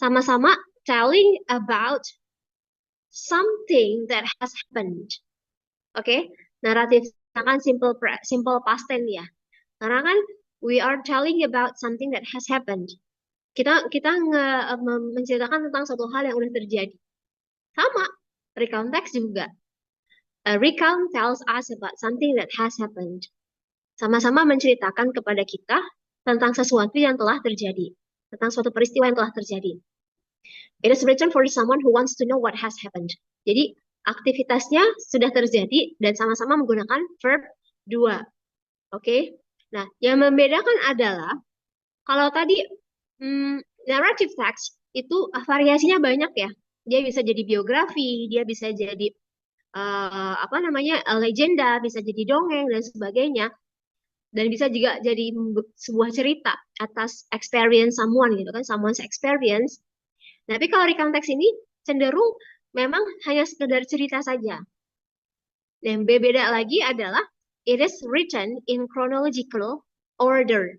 sama-sama telling about something that has happened. Oke, naratif kan simple past tense ya. Karena kan we are telling about something that has happened. Kita menceritakan tentang suatu hal yang udah terjadi. Sama, recount text juga. A recount tells us about something that has happened. Sama-sama menceritakan kepada kita tentang sesuatu yang telah terjadi, tentang suatu peristiwa yang telah terjadi. It is written for someone who wants to know what has happened. Jadi aktivitasnya sudah terjadi dan sama-sama menggunakan verb 2. Oke. Nah, yang membedakan adalah kalau tadi narrative text itu variasinya banyak ya. Dia bisa jadi biografi, dia bisa jadi legenda, bisa jadi dongeng dan sebagainya. Dan bisa juga jadi sebuah cerita atas experience someone gitu kan, someone's experience. Tapi kalau recount text ini cenderung memang hanya sekedar cerita saja. Dan beda lagi adalah it is written in chronological order.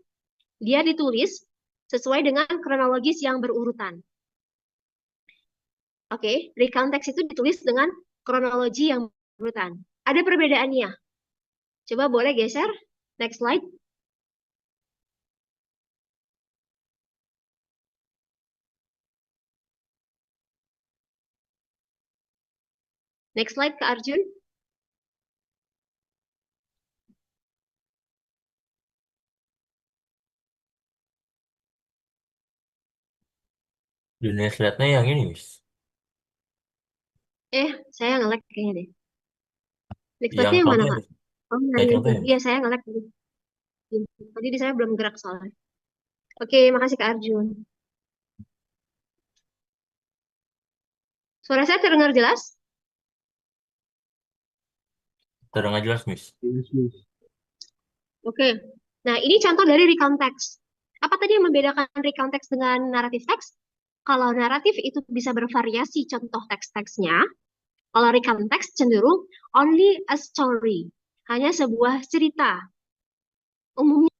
Dia ditulis sesuai dengan kronologis yang berurutan. Oke, recount text itu ditulis dengan kronologi yang berurutan. Ada perbedaannya. Coba boleh geser. Next slide. Next slide ke Arjun. Dunia slide-nya yang ini, Miss. Saya nge-lag kayaknya deh. Next Yang slide-nya yang mana, contohnya, Kak? Miss. Oh, hari Kayak itu. contohnya, Iya, Miss. saya nge-lag tadi. Tadi di saya belum gerak soalnya. Oke, makasih Kak Arjun. Suara saya terdengar jelas? Terdengar jelas, Miss. Yes, Miss. Oke. Nah, ini contoh dari recount text. Apa tadi yang membedakan recount text dengan naratif text? Kalau naratif itu bisa bervariasi contoh teks-teksnya. Kalau recount text cenderung only a story. Hanya sebuah cerita. Umumnya.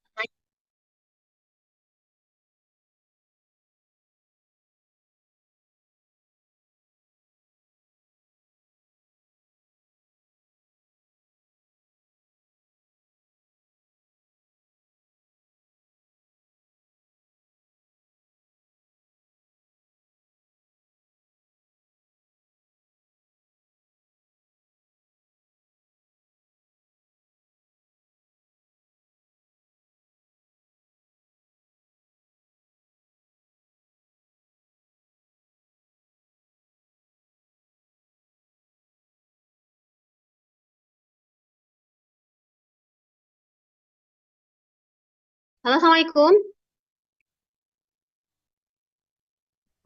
Halo, Assalamualaikum.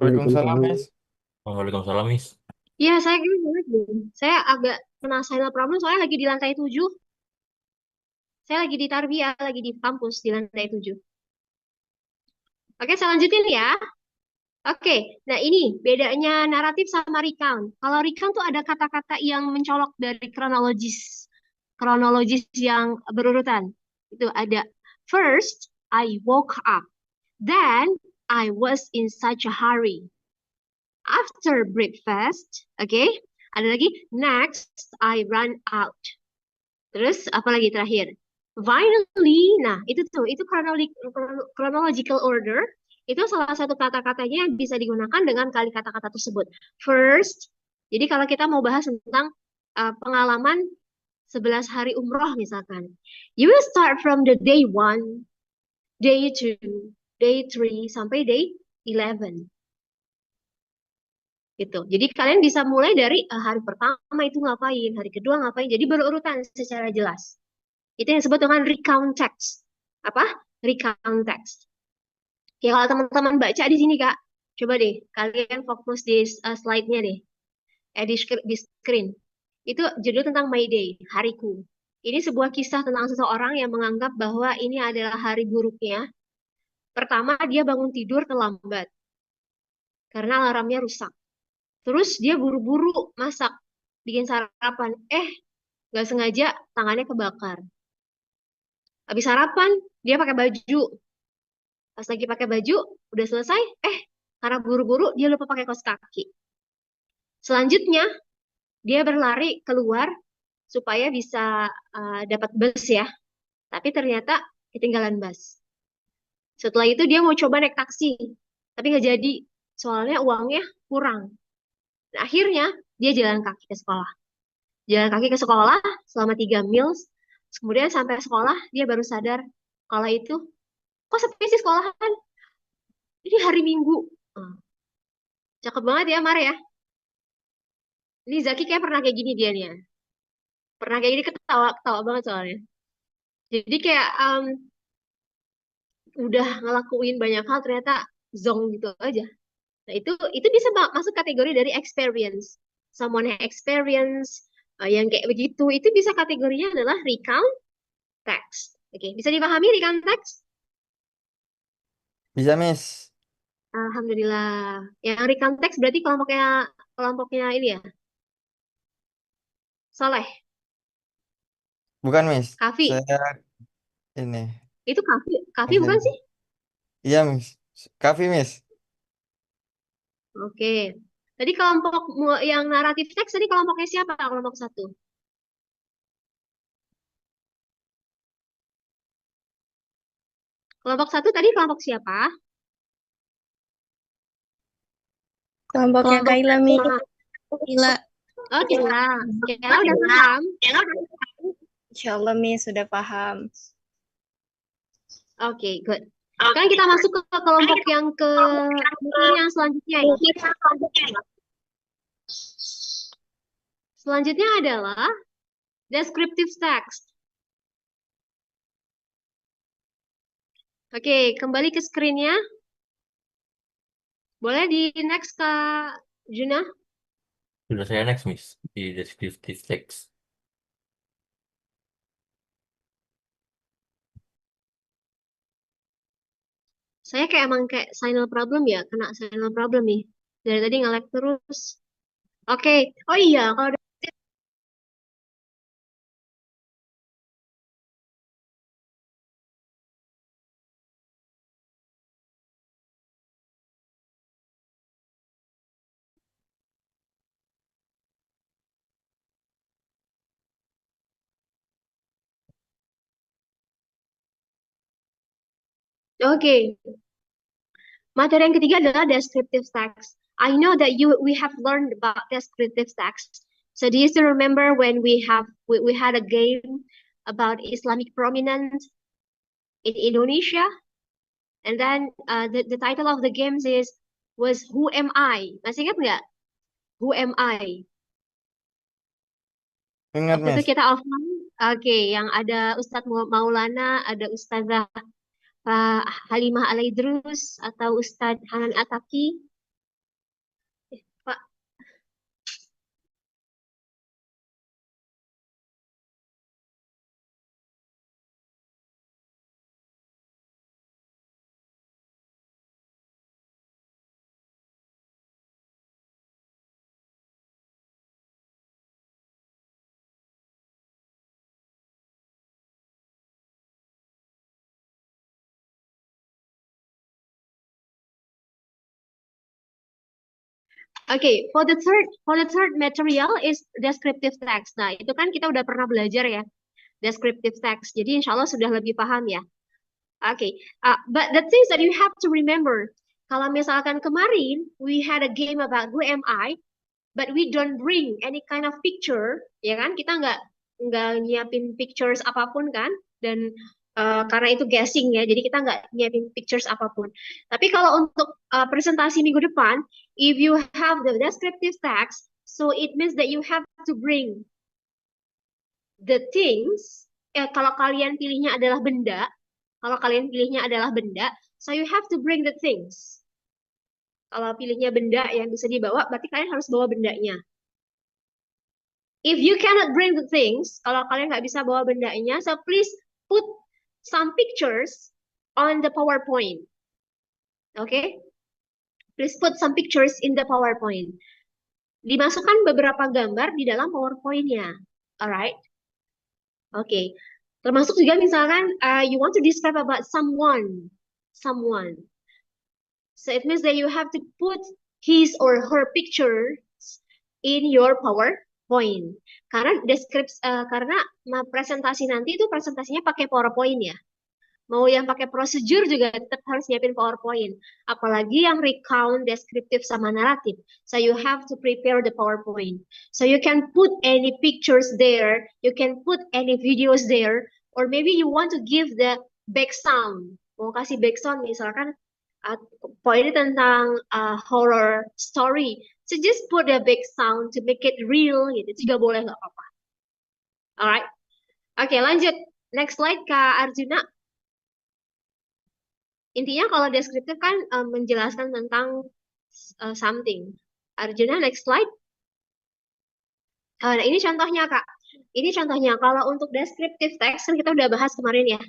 Waalaikumsalam, Miss. Waalaikumsalam, Miss. Iya, saya agak kena silent problem soalnya lagi di lantai 7. Saya lagi di Tarbiyah, lagi di kampus di lantai 7. Oke, saya lanjutin ya. Oke, nah ini bedanya naratif sama recount. Kalau recount tuh ada kata-kata yang mencolok dari kronologis yang berurutan. Itu ada first, I woke up. Then, I was in such a hurry. After breakfast, oke, ada lagi next, I run out. Terus apa lagi terakhir? Finally, nah itu chronological order. Itu salah satu kata-katanya yang bisa digunakan dengan kali kata-kata tersebut. First, jadi kalau kita mau bahas tentang pengalaman 11 hari umroh misalkan. You will start from the day 1, day 2, day 3, sampai day 11. Gitu. Jadi kalian bisa mulai dari hari pertama itu ngapain, hari kedua ngapain. Jadi berurutan secara jelas. Itu yang disebut dengan recount text. Apa? Recount text. Ya kalau teman-teman baca di sini Kak, coba deh kalian fokus di slide-nya deh. Di screen. Itu judul tentang My Day, hariku. Ini sebuah kisah tentang seseorang yang menganggap bahwa ini adalah hari buruknya. Pertama, dia bangun tidur terlambat karena alarmnya rusak. Terus dia buru-buru masak, bikin sarapan. Nggak sengaja tangannya kebakar. Habis sarapan, dia pakai baju. Pas lagi pakai baju, udah selesai, Karena buru-buru, dia lupa pakai kaos kaki. Selanjutnya, dia berlari keluar supaya bisa dapat bus ya. Tapi ternyata ketinggalan bus. Setelah itu dia mau coba naik taksi, tapi nggak jadi. Soalnya uangnya kurang. Nah, akhirnya dia jalan kaki ke sekolah. Jalan kaki ke sekolah selama 3 mil. Kemudian sampai sekolah, dia baru sadar kalau itu, kok sepi sih sekolahan? Ini hari Minggu. Ah, cakep banget ya, Mar ya. Ini Zaki kayak pernah kayak gini dia nih ya. Pernah kayak gini ketawa banget soalnya. Jadi kayak udah ngelakuin banyak hal ternyata zong gitu aja. Nah, itu bisa masuk kategori dari experience. Someone yang experience yang kayak begitu itu bisa kategorinya adalah recount text. Oke, bisa dipahami recount text? Bisa, Miss. Alhamdulillah. Yang recount text berarti kelompoknya ini ya, Soleh, Bukan, Miss. Kafi. Saya ini. Itu Kafi, Kafi Masih. bukan sih? Iya, Miss. Kafi, Miss. Oke. Tadi kelompok yang naratif teks tadi kelompoknya siapa? Kelompok satu. Kelompok satu tadi kelompok siapa? Kelompoknya Kaila, Mi. Kaila. Oh, Kela. Kela udah paham? Insya Allah, Mi, sudah paham. Oke, good. Sekarang kita masuk ke kelompok yang mungkin yang selanjutnya ya. Selanjutnya adalah descriptive text. Oke, kembali ke screen-nya. Boleh di next, Kak Juna? Sudah saya next, Miss. Di descriptive text. Saya kayak emang kayak signal problem ya, kena signal problem nih. Dari tadi nge-lag terus. Oke, oh iya, kalau oke. Materi yang ketiga adalah descriptive text. I know that we have learned about descriptive text. So do you still remember when we had a game about Islamic prominence in Indonesia? And then the title of the games was Who Am I? Masih ingat nggak? Who Am I? Ingat, Waktu itu Miss. kita offline. Oke, yang ada Ustadz Maulana, ada Ustazah Halimah Alaidrus atau Ustadz Hanan Ataki. Pak, okay, for the third material is descriptive text. Nah, itu kan kita udah pernah belajar ya, descriptive text. Jadi insya Allah sudah lebih paham ya. Okay, but the things that you have to remember, kalau misalkan kemarin we had a game about who am I, but we don't bring any kind of picture, ya kan? Kita nggak nyiapin pictures apapun kan? Dan karena itu guessing ya, jadi kita nggak nyiapin pictures apapun. Tapi kalau untuk presentasi minggu depan, if you have the descriptive text, so it means that you have to bring the things. Kalau kalian pilihnya adalah benda, so you have to bring the things. Kalau pilihnya benda yang bisa dibawa, berarti kalian harus bawa bendanya. If you cannot bring the things, kalau kalian nggak bisa bawa bendanya, so please put some pictures on the PowerPoint. Okay? Please put some pictures in the PowerPoint. Dimasukkan beberapa gambar di dalam PowerPoint-nya. Alright? Okay. Termasuk juga misalkan you want to describe about someone. So it means that you have to put his or her pictures in your PowerPoint. Karena karena presentasi nanti itu presentasinya pakai PowerPoint ya. Mau yang pakai prosedur juga tetap harus nyiapin PowerPoint. Apalagi yang recount, deskriptif, sama naratif. So you have to prepare the PowerPoint. So you can put any pictures there, you can put any videos there, or maybe you want to give the back sound. Mau kasih back sound misalkan poinnya tentang horror story. So just put the back sound to make it real gitu. Itu juga boleh, nggak apa-apa. Alright. Oke, lanjut. Next slide, Kak Arjuna. Intinya kalau deskriptif kan menjelaskan tentang something. Arjuna, next slide. Nah, ini contohnya, Kak. Ini contohnya, kalau untuk deskriptif text kan kita udah bahas kemarin ya.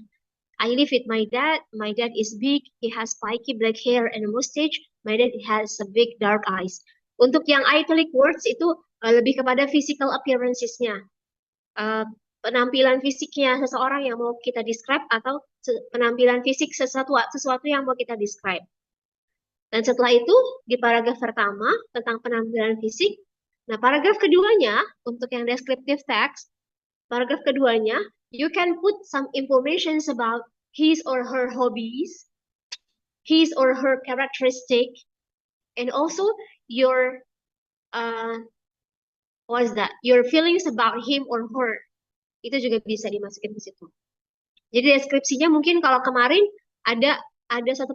I live with my dad. My dad is big. He has spiky black hair and a mustache. My dad has a big dark eyes. Untuk yang italic words itu lebih kepada physical appearances-nya. Penampilan fisiknya seseorang yang mau kita describe atau penampilan fisik sesuatu yang mau kita describe. Dan setelah itu di paragraf pertama tentang penampilan fisik. Nah, paragraf keduanya untuk yang descriptive text, paragraf keduanya you can put some information about his or her hobbies, his or her characteristic, and also your what is that? Your feelings about him or her. Itu juga bisa dimasukin ke situ. Jadi deskripsinya mungkin kalau kemarin ada satu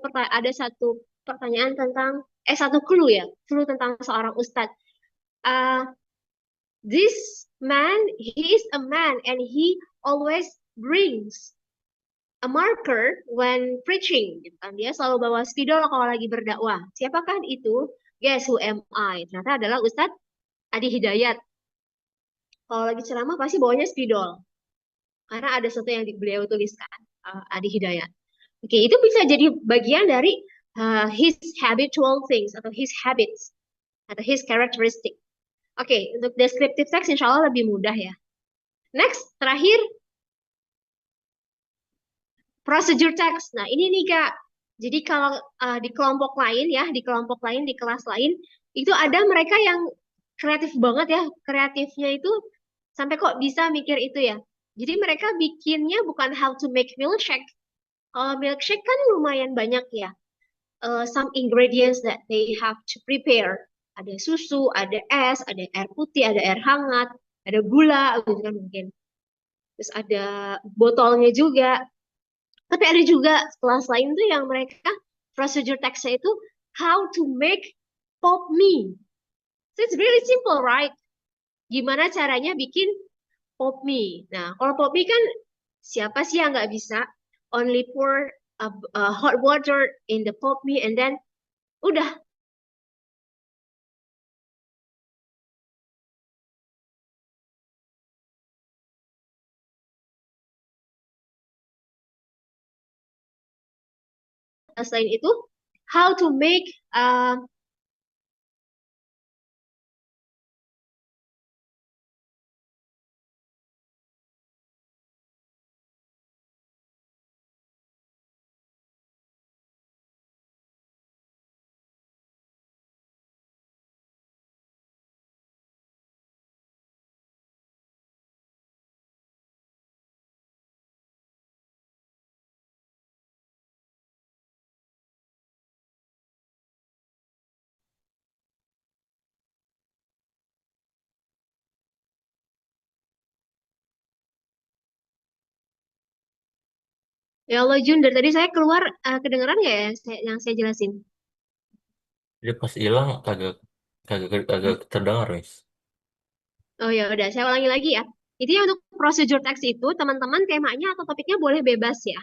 pertanyaan tentang satu clue ya, clue tentang seorang ustadz. This man, he is a man and he always brings a marker when preaching. Gitu kan. Dia selalu bawa spidol kalau lagi berdakwah. Siapakah itu? Guess who am I? Ternyata adalah Ustadz Adi Hidayat. Kalau lagi ceramah pasti bawanya spidol. Karena ada sesuatu yang beliau tuliskan, Adi Hidayat. Oke, itu bisa jadi bagian dari his habitual things atau his habits atau his characteristic. Oke, untuk descriptive text insya Allah lebih mudah ya. Next, terakhir procedure text. Nah, ini nih Kak. Jadi kalau di kelompok lain ya, di kelas lain itu ada mereka yang kreatif banget ya. Kreatifnya itu sampai kok bisa mikir itu ya. Jadi mereka bikinnya bukan how to make milkshake. Kalau milkshake kan lumayan banyak ya. Some ingredients that they have to prepare. Ada susu, ada es, ada air putih, ada air hangat, ada gula, gitu kan mungkin. Terus ada botolnya juga. Tapi ada juga kelas lain tuh yang mereka procedure text-nya itu how to make pop mie. So it's really simple, right? Gimana caranya bikin pop mie. Nah, kalau pop mie kan siapa sih yang nggak bisa? Only pour hot water in the pop mie and then udah. Selain itu, how to make ya Allah Jun, dari tadi saya keluar kedengeran nggak ya yang saya jelasin? Dia pas hilang agak terdengar, Miss. Oh ya udah, saya ulangi lagi ya. Intinya untuk procedure text itu teman-teman temanya atau topiknya boleh bebas ya.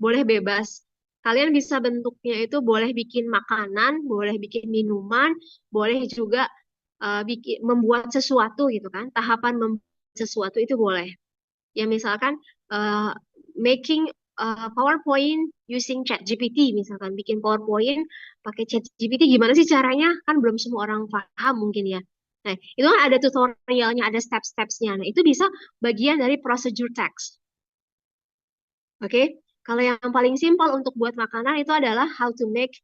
Boleh bebas. Kalian bisa bentuknya itu boleh bikin makanan, boleh bikin minuman, boleh juga membuat sesuatu gitu kan. Tahapan membuat sesuatu itu boleh. Ya misalkan making PowerPoint using ChatGPT misalkan bikin PowerPoint pakai ChatGPT gimana sih caranya? Kan belum semua orang paham mungkin ya. Nah, itu kan ada tutorialnya, ada step-stepsnya. Nah, itu bisa bagian dari procedure text. Oke, kalau yang paling simpel untuk buat makanan itu adalah how to make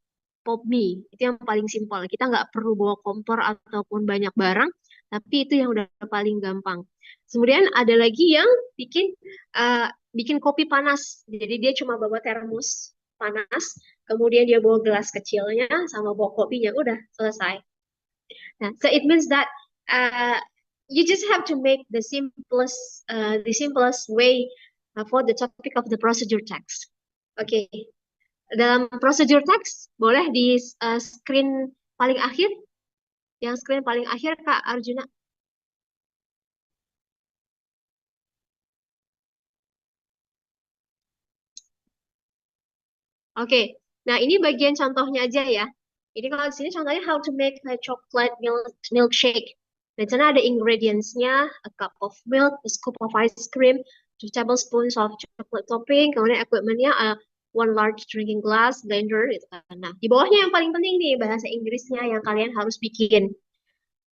POPME. Itu yang paling simpel. Kita nggak perlu bawa kompor ataupun banyak barang, tapi itu yang udah paling gampang. Kemudian ada lagi yang bikin kopi panas. Jadi dia cuma bawa termos panas, kemudian dia bawa gelas kecilnya sama bawa kopinya, udah selesai. Nah, so it means that you just have to make the simplest way for the topic of the procedure text. Oke. Dalam procedure text, boleh di screen paling akhir? Yang screen paling akhir, Kak Arjuna. Oke. Nah, ini bagian contohnya aja ya. Ini kalau di sini contohnya how to make a chocolate milkshake. Di sana ada ingredients-nya, a cup of milk, a scoop of ice cream, 2 tablespoons of chocolate topping, kemudian equipment-nya 1 large drinking glass, blender, gitu kan. Nah, di bawahnya yang paling penting nih, bahasa Inggrisnya yang kalian harus bikin.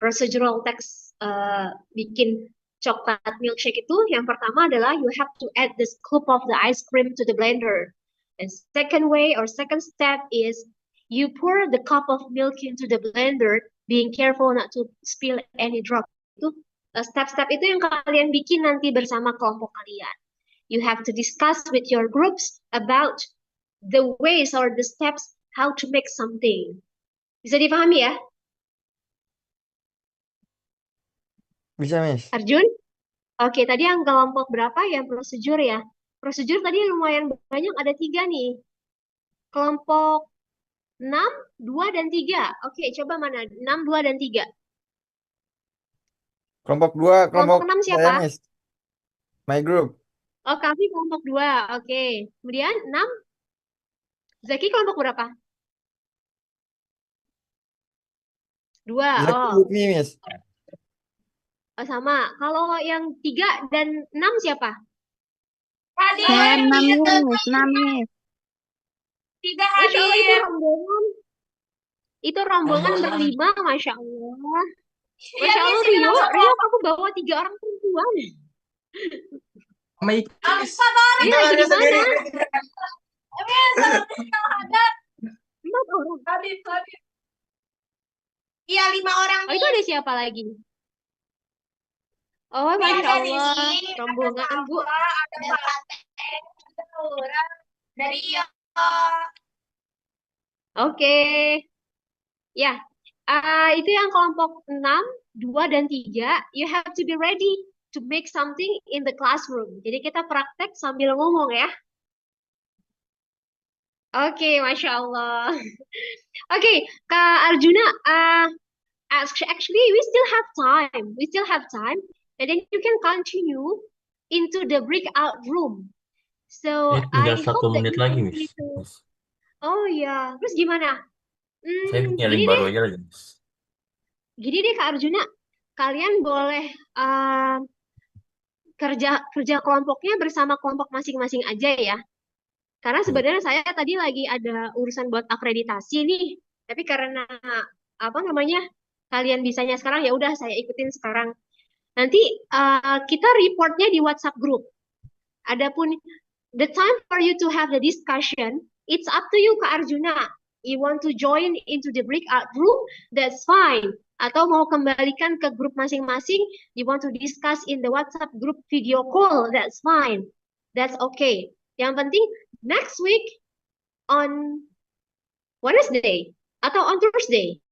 Procedural text bikin coklat milkshake itu, yang pertama adalah you have to add the scoop of the ice cream to the blender. And second way or second step is you pour the cup of milk into the blender, being careful not to spill any drop. Itu step-step itu yang kalian bikin nanti bersama kelompok kalian. You have to discuss with your groups about the ways or the steps how to make something. Bisa dipahami ya, Bisa, Miss. Arjun? Oke, tadi yang kelompok berapa yang prosedur ya? Prosedur tadi lumayan banyak, ada 3 nih. Kelompok 6, 2, dan 3. Oke, coba mana? 6, 2, dan 3. Kelompok 2, Kelompok kelompok 6 saya, siapa? Miss. My group. Oh, Kavi kelompok 2. Oke. Kemudian 6. Zaki kelompok berapa? 2. Zaki Oh, with me, Miss. sama. Kalau yang 3 dan 6 siapa? Saya 6 Miss, 6 Miss. Masya Allah, itu rombongan. Itu rombongan berlima, Masya Allah. Masya Allah, Rio, kamu bawa 3 orang perempuan. Ini lagi di mana? 4 orang. Iya, 5 orang. Oh, itu ada siapa lagi? Oh, Masya Allah, rombongan, Bu. Ada Fateh, ada Laura, dari Oke. Ya, itu yang kelompok 6, 2, dan 3. You have to be ready to make something in the classroom. Jadi kita praktek sambil ngomong ya. Oke, Masya Allah. Oke, Kak Arjuna, actually we still have time. And then you can continue into the breakout room. So Ini tinggal I 1 hope that menit you lagi, can Miss. be to- Oh ya, terus gimana? Saya bikin Gini link deh, baru aja lagi, Miss. gini deh Kak Arjuna, kalian boleh kerja kelompoknya bersama kelompok masing-masing aja ya. Karena sebenarnya saya tadi lagi ada urusan buat akreditasi nih, tapi karena apa namanya kalian bisanya sekarang, ya udah saya ikutin sekarang. Nanti kita reportnya di WhatsApp group. Adapun the time for you to have the discussion, it's up to you, Kak Arjuna. You want to join into the breakout room, that's fine. Atau mau kembalikan ke grup masing-masing, you want to discuss in the WhatsApp group video call, that's fine. That's okay. Yang penting next week on Wednesday atau on Thursday,